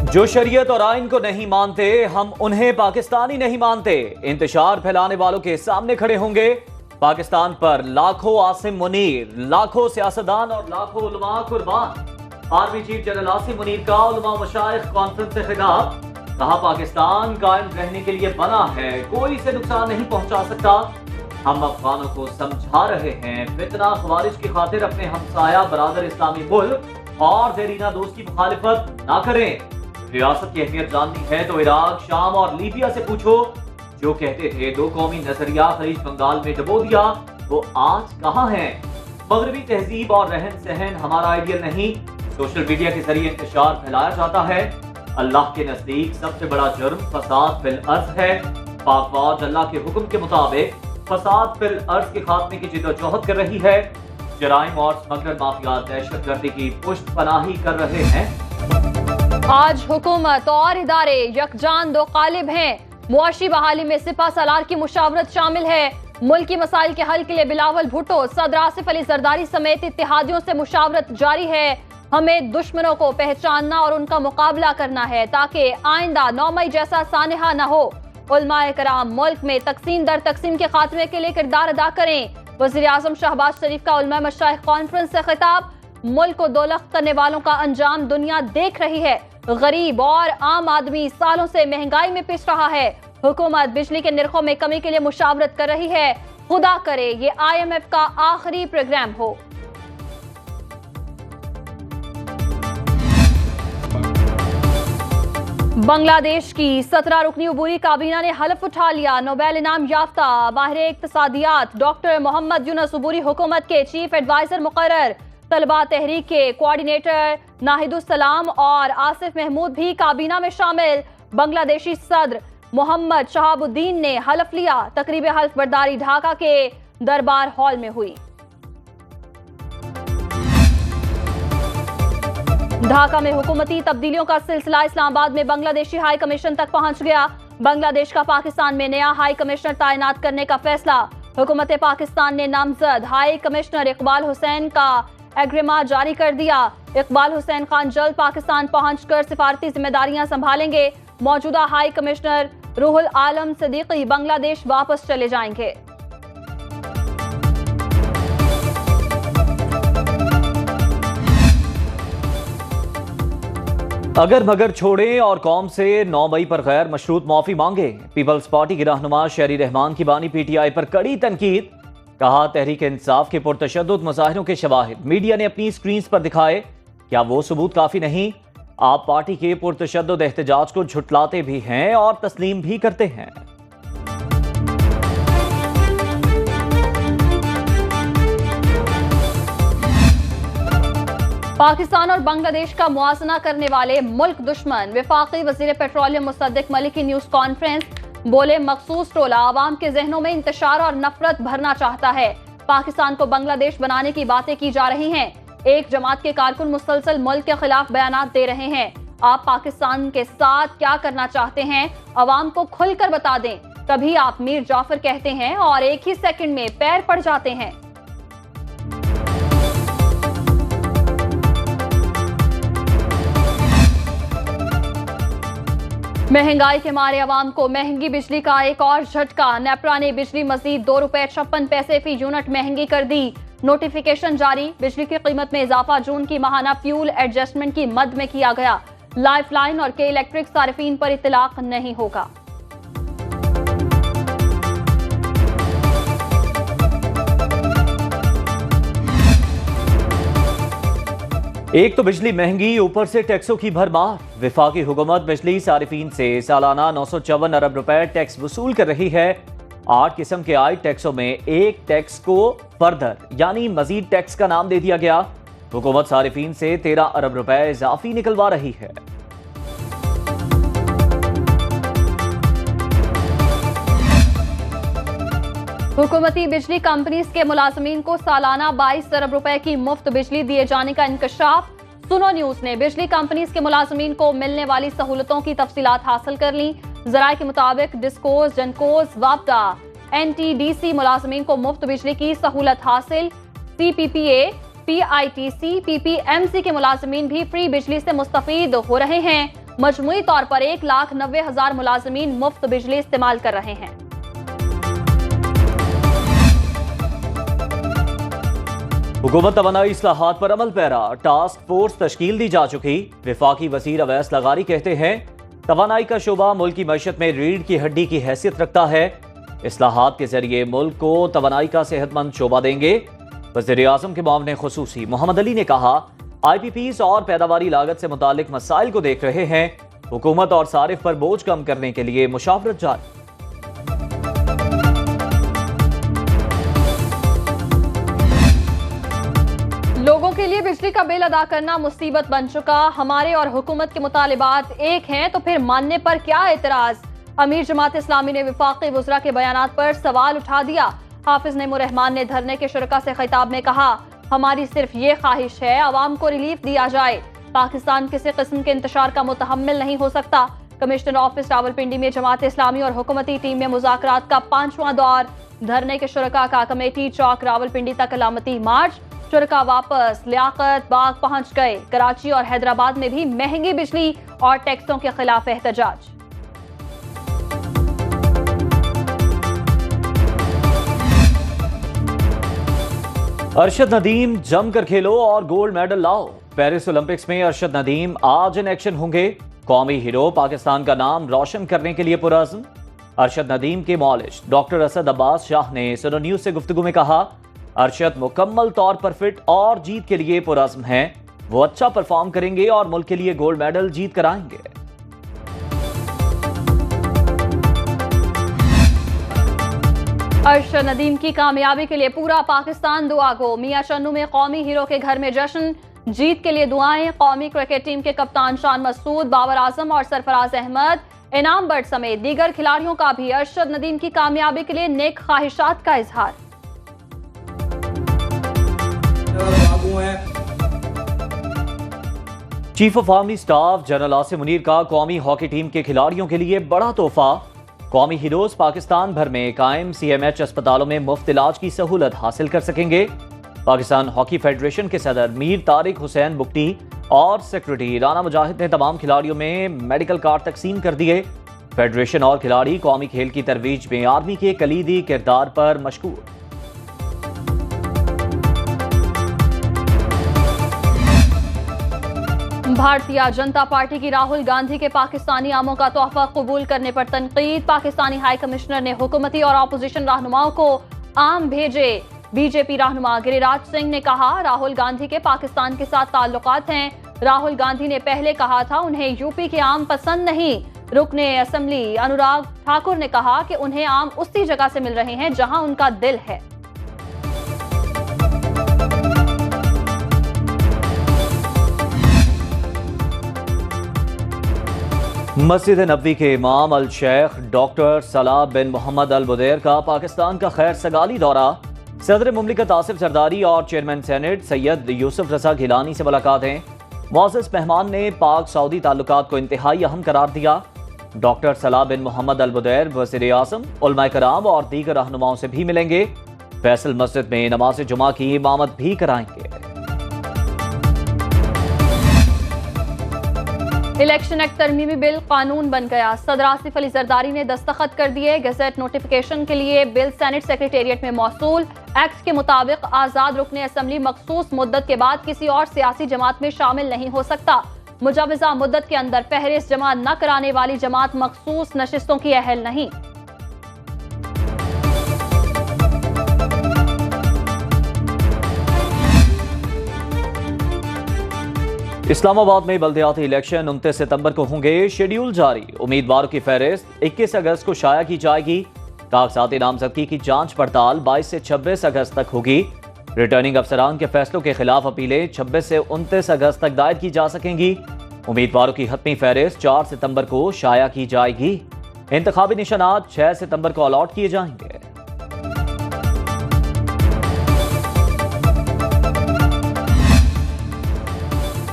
जो शरीयत और आइन को नहीं मानते, हम उन्हें पाकिस्तानी नहीं मानते। इंतशार फैलाने वालों के सामने खड़े होंगे। पाकिस्तान पर लाखों आसिम मुनीर, लाखों सियासतदान और लाखों उलमा कुर्बान। Army chief general Asim Munir का उलमा मशाइख कॉन्फ्रेंस से खिताब। कहा, पाकिस्तान कायम रहने के लिए बना है, कोई इसे नुकसान नहीं पहुंचा सकता। हम अफगानों को समझा रहे हैं, फितना खवारिज की खातिर अपने हमसाया बरादर इस्लामी मुल्क और देरीना दोस्त की मुखालिफत ना करें। रियासत की अहमियत जाननी है तो इराक, शाम और लीबिया से पूछो। जो कहते थे दो कौमी नजरिया खलीज बंगाल में डबो दिया, वो आज कहां है? मगरबी तहजीब और रहन सहन हमारा आइडियल नहीं। सोशल मीडिया के जरिए इंतशार फैलाया जाता है। अल्लाह के नजदीक सबसे बड़ा जुर्म फसाद फिल अर्ज है। पाक फौज अल्लाह के हुक्म के मुताबिक फसाद फिल अर्ज के खात्मे की जिद्दोजहद कर रही है। जराइम और स्मगलर माफिया दहशतगर्दी की पुष्ट पनाही कर रहे हैं। आज हुकूमत और इदारे यकजान दो कालिब हैं। मुआशी बहाली में सिपा सलार की मुशावरत शामिल है। मुल्की मसाइल के हल के लिए बिलावल भुट्टो, सदर आसिफ अली जरदारी समेत इत्तेहादियों से मुशावरत जारी है। हमें दुश्मनों को पहचानना और उनका मुकाबला करना है ताकि आइंदा 9 मई जैसा सानहा न हो। उलमाए कराम मुल्क में तकसीम दर तकसीम के खात्मे के लिए किरदार अदा करें। वज़ीर आज़म शहबाज शरीफ का उलमाए मशाइख कॉन्फ्रेंस से खिताब। मुल्क को दोलख्त करने वालों का अंजाम दुनिया देख रही है। गरीब और आम आदमी सालों से महंगाई में पिस रहा है। हुकूमत बिजली के निर्खों में कमी के लिए मुशावरत कर रही है। खुदा करे ये IMF का आखिरी प्रोग्राम हो। बांग्लादेश की 17 रुकनी अबूरी काबीना ने हलफ उठा लिया। नोबेल इनाम याफ्ता माहिर इक्तसादियात डॉक्टर मोहम्मद यूनुस अबूरी हुकूमत के चीफ एडवाइजर मुकर्रर। तलबा तहरीक के कोऑर्डिनेटर नाहिदुस्सलाम और आसिफ महमूद भी काबीना में शामिल। बांग्लादेशी सदर मोहम्मद शहाबुद्दीन ने हलफ लिया। तकरीब हल्फ बर्दारी ढाका के दरबार हॉल में हुई। ढाका में हुकूमती तब्दीलियों का सिलसिला इस्लामाबाद में बांग्लादेशी हाई कमीशन तक पहुंच गया। बांग्लादेश का पाकिस्तान में नया हाई कमिश्नर तैनात करने का फैसला। हुकूमत पाकिस्तान ने नामजद हाई कमिश्नर इकबाल हुसैन का एग्रीमा जारी कर दिया। इकबाल हुसैन खान जल्द पाकिस्तान पहुंचकर सिफारती जिम्मेदारियां संभालेंगे। मौजूदा हाई कमिश्नर रूहुल आलम सिद्दीकी बांग्लादेश वापस चले जाएंगे। अगर मगर छोड़ें और कौम से 9 मई पर गैर मशरूत माफी मांगे। पीपल्स पार्टी के रहनुमा शहरी रहमान की बानी PTI पर कड़ी तनकीद। कहा, तहरीक इंसाफ के पुरतशद्दुद मुजाहिरों के शवाहिद मीडिया ने अपनी स्क्रीन पर दिखाए, क्या वो सबूत काफी नहीं? आप पार्टी के पुरतशद्दुद एहतजाज को झुटलाते भी हैं और तस्लीम भी करते हैं। पाकिस्तान और बांग्लादेश का मुआसना करने वाले मुल्क दुश्मन वफाकी वजीर पेट्रोलियम मुसद्दिक मलिक की न्यूज कॉन्फ्रेंस। बोले, मखसूस टोला आवाम के जहनों में इंतशार और नफरत भरना चाहता है। पाकिस्तान को बांग्लादेश बनाने की बातें की जा रही हैं। एक जमात के कारकुन मुसलसल मुल्क के खिलाफ बयानात दे रहे हैं। आप पाकिस्तान के साथ क्या करना चाहते हैं, अवाम को खुलकर बता दें। तभी आप मीर जाफर कहते हैं और एक ही सेकंड में पैर पड़ जाते हैं। महंगाई के मारे अवाम को महंगी बिजली का एक और झटका। नेपरा ने बिजली मजीद ₹2.56 फी यूनिट महंगी कर दी। नोटिफिकेशन जारी। बिजली की कीमत में इजाफा जून की माहाना फ्यूल एडजस्टमेंट की मद में किया गया। लाइफलाइन और के इलेक्ट्रिक सारिफीन पर इतलाक नहीं होगा। एक तो बिजली महंगी, ऊपर से टैक्सों की भरमार। विफाकी हुकूमत बिजली सारिफीन से सालाना 954 अरब रुपए टैक्स वसूल कर रही है। 8 किस्म के आय टैक्सों में एक टैक्स को फर्दर यानी मजीद टैक्स का नाम दे दिया गया। हुकूमत सारिफीन से 13 अरब रुपए इजाफी निकलवा रही है। हुकूमती बिजली कंपनीज के मुलाजमीन को सालाना 22 अरब रुपए की मुफ्त बिजली दिए जाने का इंकशाफ। सुनो न्यूज ने बिजली कंपनीज के मुलाजमीन को मिलने वाली सहूलतों की तफसीलात हासिल कर ली। जराये के मुताबिक डिस्कोज, जनकोज, वापडा, NTDC मुलाजमीन को मुफ्त बिजली की सहूलत हासिल। CPPA, PITC, PPMC के मुलाजमीन भी फ्री बिजली से मुस्तफीद हो रहे हैं। मजमूई तौर पर 1,90,000 मुलाजिमीन मुफ्त बिजली इस्तेमाल कर रहे हैं। हुकूमत तवानाई इस्लाहात पर अमल पैरा, टास्क फोर्स तश्कील दी जा चुकी। विफाकी वजीर अवैस लगारी कहते हैं तवानाई का शोबा मुल्क की मईशत में रीढ़ की हड्डी की हैसियत रखता है। इस्लाहात के जरिए मुल्क को तवानाई का सेहतमंद शोबा देंगे। वज़ीर आज़म के मामले खुसूसी मोहम्मद अली ने कहा IPPs और पैदावारी लागत से मुतालिक मसाइल को देख रहे हैं। हुकूमत और सारिफ पर बोझ कम करने के लिए मुशावरत जारी। लोगों के लिए बिजली का बिल अदा करना मुसीबत बन चुका। हमारे और हुकूमत के मुतालिबात एक हैं तो फिर मानने पर क्या एतराज। अमीर जमात इस्लामी ने विफाकी वज़रा के बयानात पर सवाल उठा दिया। हाफिज नईमुर्रहमान ने धरने के शुरका से खिताब में कहा हमारी सिर्फ ये ख्वाहिश है अवाम को रिलीफ दिया जाए। पाकिस्तान किसी किस्म के इंतशार का मुतहम्मिल नहीं हो सकता। कमिश्नर ऑफिस रावलपिंडी में जमात इस्लामी और हुकूमती टीम में मुज़ाकरात का 5वां दौर। धरने के शुरका का कमेटी चौक रावलपिंडी तक अलामती मार्च। शुरका वापस लियाकत बाग पहुंच गए। कराची और हैदराबाद में भी महंगी बिजली और टैक्सों के खिलाफ एहतजाज। अरशद नदीम जमकर खेलो और गोल्ड मेडल लाओ। पेरिस ओलंपिक्स में अरशद नदीम आज इन एक्शन होंगे। कौमी हीरो पाकिस्तान का नाम रोशन करने के लिए पुरअज़्म। अरशद नदीम के मौलिश डॉक्टर असद अब्बास शाह ने सुनो न्यूज से गुफ्तगू में कहा अरशद मुकम्मल तौर पर फिट और जीत के लिए पुरअज़्म हैं। वो अच्छा परफॉर्म करेंगे और मुल्क के लिए गोल्ड मेडल जीत कर आएंगे। अरशद नदीम की कामयाबी के लिए पूरा पाकिस्तान दुआ गो। मियां चन्नू में कौमी हीरो के घर में जश्न, जीत के लिए दुआएं। कौमी क्रिकेट टीम के कप्तान शान मसूद, बाबर आजम और सरफराज अहमद, इनाम बट समेत दीगर खिलाड़ियों का भी अरशद नदीम की कामयाबी के लिए नेक ख्वाहिशात का इजहार। Chief of army staff general Asim Munir का कौमी हॉकी टीम के खिलाड़ियों के लिए बड़ा तोहफा। कौमी हीरोज पाकिस्तान भर में कायम CMH अस्पतालों में मुफ्त इलाज की सहूलत हासिल कर सकेंगे। पाकिस्तान हॉकी फेडरेशन के सदर मीर तारिक हुसैन बुगटी और सेक्रेटरी राना मुजाहिद ने तमाम खिलाड़ियों में मेडिकल कार्ड तकसीम कर दिए। फेडरेशन और खिलाड़ी कौमी खेल की तरवीज में आर्मी के कलीदी किरदार पर मशकूर। भारतीय जनता पार्टी की राहुल गांधी के पाकिस्तानी आमों का तोहफा कबूल करने पर तनकीद। पाकिस्तानी हाई कमिश्नर ने हुकूमती और अपोजिशन रहनुमाओं को आम भेजे। बीजेपी रहनुमा गिरिराज सिंह ने कहा राहुल गांधी के पाकिस्तान के साथ ताल्लुकात हैं। राहुल गांधी ने पहले कहा था उन्हें यूपी के आम पसंद नहीं। रुकने असेंबली अनुराग ठाकुर ने कहा कि उन्हें आम उसी जगह से मिल रहे हैं जहां उनका दिल है। मस्जिद नबवी के इमाम अल शेख डॉक्टर सलाह बिन मोहम्मद अल बुदैर का पाकिस्तान का खैर सगाली दौरा। सदर मुमलिकत आसिफ जरदारी और चेयरमैन सेनेट सैयद यूसुफ रजा गिलानी से मुलाकातें। मुअज़्ज़ज़ मेहमान ने पाक सऊदी ताल्लुकात को इंतहाई अहम करार दिया। डॉक्टर सलाह बिन मोहम्मद अल बुदैर वज़ीर आज़म, उलमाए कराम और दीगर रहनुमाओं से भी मिलेंगे। फैसल मस्जिद में नमाज जुमा की इमामत भी कराएंगे। इलेक्शन एक्ट तरमीमी बिल कानून बन गया। सदर आसिफ अली जरदारी ने दस्तखत कर दिए। गजट नोटिफिकेशन के लिए बिल सेनेट सेक्रेटेरिएट में मौसूल। एक्ट के मुताबिक आजाद रुकने असेंबली मखसूस मुद्दत के बाद किसी और सियासी जमात में शामिल नहीं हो सकता। मुजाविजा मुद्दत के अंदर फहरिस्त जमा न कराने वाली जमात मखसूस नशिस्तों की अहल नहीं। इस्लामाबाद में बल्दियाती इलेक्शन 29 सितंबर को होंगे। शेड्यूल जारी। उम्मीदवारों की फहरिस्त 21 अगस्त को शाया की जाएगी। कागजाती नामजदगी की जांच पड़ताल 22 से 26 अगस्त तक होगी। रिटर्निंग अफसरान के फैसलों के खिलाफ अपीलें 26 से 29 अगस्त तक दायर की जा सकेंगी। उम्मीदवारों की हतमी फहरिस्त 4 सितंबर को शाया की जाएगी। इंतखाबी निशानात 6 सितंबर को अलॉट किए जाएंगे।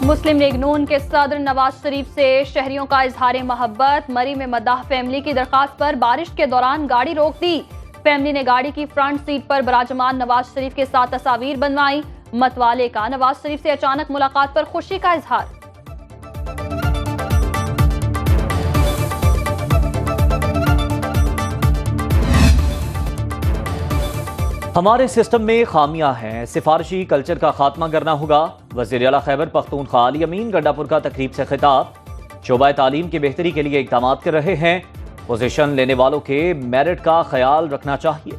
मुस्लिम लीग नून के सदर नवाज शरीफ से शहरियों का इजहार मोहब्बत। मरी में मद्दाह फैमिली की दरखास्त पर बारिश के दौरान गाड़ी रोक दी। फैमिली ने गाड़ी की फ्रंट सीट पर बराजमान नवाज शरीफ के साथ तस्वीर बनवाई। मतवाले का नवाज शरीफ से अचानक मुलाकात पर खुशी का इजहार। हमारे सिस्टम में खामियां हैं, सिफारिशी कल्चर का खात्मा करना होगा। वज़ीर आला खैबर पख्तूनख्वा अली अमीन गंडापुर का तकरीब से खिताब। शोबा तालीम की बेहतरी के लिए इक़दाम कर रहे हैं। पोजीशन लेने वालों के मेरिट का ख्याल रखना चाहिए।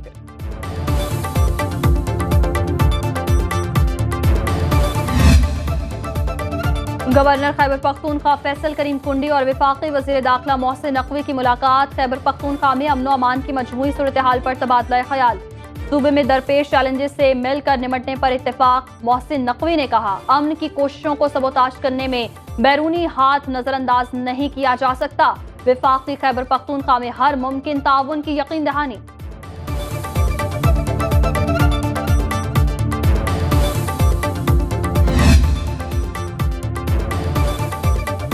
गवर्नर खैबर पख्तूनख्वा फैसल करीम कुंडी और वफाकी वज़ीर दाखिला मोहसिन नकवी की मुलाकात। खैबर पख्तूनख्वा में अमन अमान की मजमूई सूरत हाल पर तबादला ख्याल। सूबे में दरपेश चैलेंजेस से मिलकर निपटने पर इत्तेफाक। मोहसिन नकवी ने कहा, अमन की कोशिशों को सबोताज करने में बैरूनी हाथ नजरअंदाज नहीं किया जा सकता। वफाकी खैबर पख्तूनख्वा में हर मुमकिन ताउन की यकीन दहानी।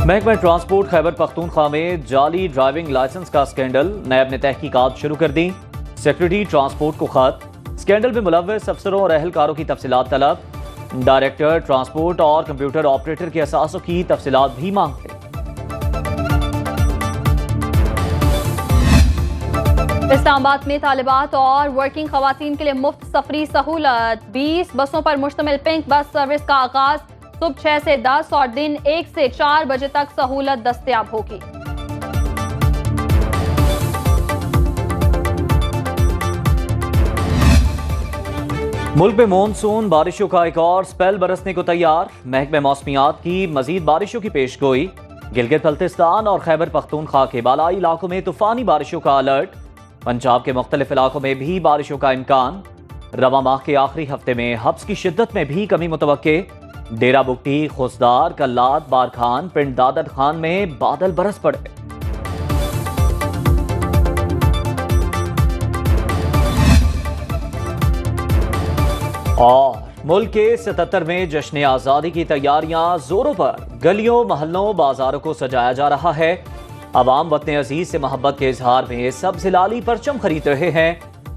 महकमा ट्रांसपोर्ट खैबर पख्तूनख्वा में जाली ड्राइविंग लाइसेंस का स्कैंडल। नैब ने तहकीकात शुरू कर दी। सेक्रेटरी ट्रांसपोर्ट को खत। स्कैंडल में मुलव्वस अफसरों और अहलकारों की तफसीलात तलब। डायरेक्टर ट्रांसपोर्ट और कंप्यूटर ऑपरेटर के असासों की तफसीलात भी मांगते। इस्लामाबाद में तालिबात और वर्किंग खवातीन के लिए मुफ्त सफरी सहूलत। 20 बसों पर मुश्तमिल पिंक बस सर्विस का आगाज। सुबह 6 से 10 और दिन 1 से 4 बजे तक सहूलत दस्तयाब होगी। मुल्क में मानसून बारिशों का एक और स्पेल बरसने को तैयार। महकमे मौसमियात की मजीद बारिशों की पेशगोई। गिलगित बल्तिस्तान और खैबर पख्तूनख्वा के बालाई इलाकों में तूफानी बारिशों का अलर्ट। पंजाब के मुख्तलिफ इलाकों में भी बारिशों का इम्कान। रवा माह के आखिरी हफ्ते में हब्स की शिद्दत में भी कमी मुतवक्के। डेरा बुगटी, खुसदार, कल्लात, बारखान, पिंड दादद खान में बादल बरस पड़े। और मुल्क के 77 में जश्न आज़ादी की तैयारियां जोरों पर। गलियों, मोहल्लों, बाजारों को सजाया जा रहा है। अवाम वतन अजीज से मोहब्बत के इजहार में सब्ज़ लाली परचम खरीद रहे हैं।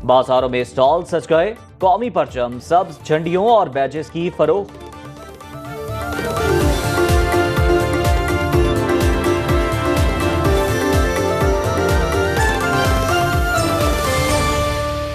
बाजारों में स्टॉल सज गए। कौमी परचम, सब्ज झंडियों और बैजेस की फरोख्त।